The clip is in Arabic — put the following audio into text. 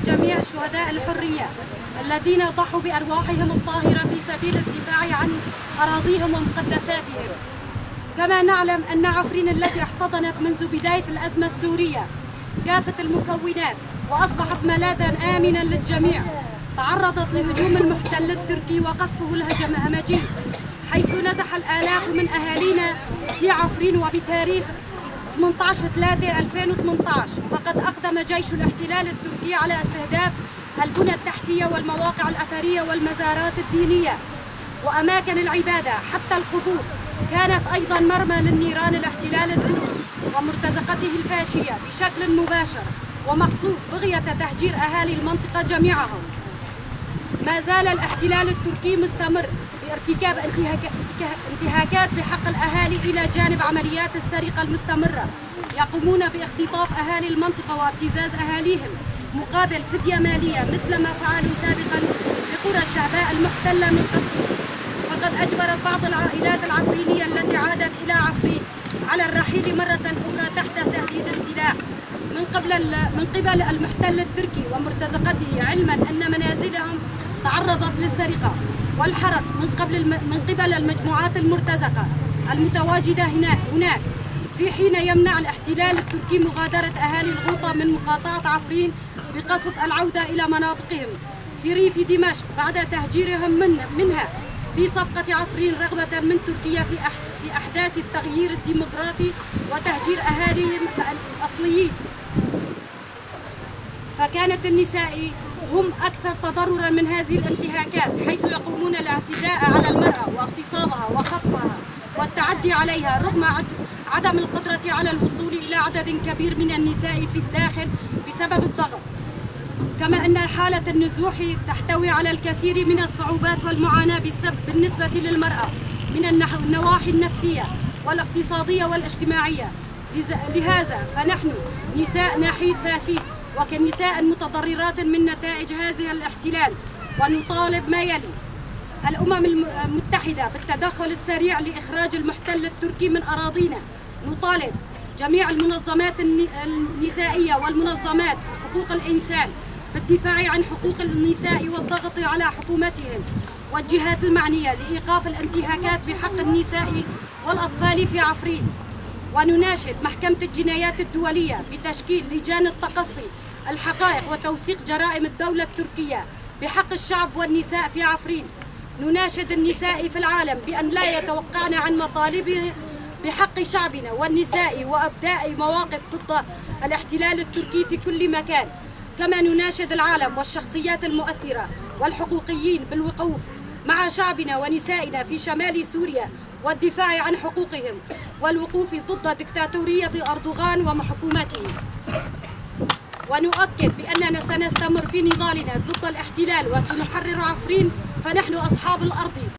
جميع شهداء الحرية الذين ضحوا بأرواحهم الطاهرة في سبيل الدفاع عن أراضيهم ومقدساتهم. كما نعلم أن عفرين التي احتضنت منذ بداية الأزمة السورية كافة المكونات وأصبحت ملاذا آمنا للجميع تعرضت لهجوم المحتل التركي وقصفه الهمجي، حيث نزح الآلاف من أهالينا في عفرين. وبتاريخ 18/3/2018 فقد أقدم جيش الاحتلال التركي على استهداف البنى التحتية والمواقع الأثرية والمزارات الدينية وأماكن العبادة، حتى القبور كانت أيضا مرمى للنيران الاحتلال التركي ومرتزقته الفاشية بشكل مباشر ومقصود بغية تهجير أهالي المنطقة جميعهم. ما زال الاحتلال التركي مستمر بارتكاب انتهاكات بحق الأهالي إلى جانب عمليات السرقة المستمرة، يقومون باختطاف أهالي المنطقة وابتزاز أهاليهم مقابل فدية مالية مثل ما فعلوا سابقا بقرى الشعباء المحتلة من قبل. فقد أجبرت بعض العائلات العفرينية التي عادت إلى عفرين على الرحيل مرة أخرى تحت تهديد السلاح من قبل المحتل التركي ومرتزقته، علما أن منازلهم تعرضت للسرقة والحرق من قبل المجموعات المرتزقة المتواجدة هناك، في حين يمنع الاحتلال التركي مغادرة أهالي الغوطة من مقاطعة عفرين بقصد العودة إلى مناطقهم في ريف دمشق بعد تهجيرهم منها في صفقة عفرين رغبة من تركيا في أحداث التغيير الديموغرافي وتهجير أهاليهم الأصليين. فكانت النساء هم أكثر تضرراً من هذه الانتهاكات، حيث يقومون الاعتداء على المرأة واغتصابها وخطفها والتعدي عليها رغم عدم القدرة على الوصول إلى عدد كبير من النساء في الداخل بسبب الضغط. كما أن حالة النزوح تحتوي على الكثير من الصعوبات والمعاناة بالنسبة للمرأة من النواحي النفسية والاقتصادية والاجتماعية. لهذا فنحن نساء نحيد فافيد وكنساء متضررات من نتائج هذه الاحتلال، ونطالب ما يلي: الأمم المتحدة بالتدخل السريع لإخراج المحتل التركي من أراضينا. نطالب جميع المنظمات النسائية والمنظمات حقوق الإنسان بالدفاع عن حقوق النساء والضغط على حكومتهم والجهات المعنية لإيقاف الانتهاكات بحق النساء والأطفال في عفرين. ونناشد محكمة الجنايات الدولية بتشكيل لجان التقصي الحقائق وتوثيق جرائم الدولة التركية بحق الشعب والنساء في عفرين. نناشد النساء في العالم بأن لا يتوقعن عن مطالبه بحق شعبنا والنساء وأبداء مواقف ضد الاحتلال التركي في كل مكان. كما نناشد العالم والشخصيات المؤثرة والحقوقيين بالوقوف مع شعبنا ونسائنا في شمال سوريا والدفاع عن حقوقهم والوقوف ضد دكتاتورية أردوغان وحكومته. ونؤكد بأننا سنستمر في نضالنا ضد الاحتلال وسنحرر عفرين، فنحن أصحاب الأرض.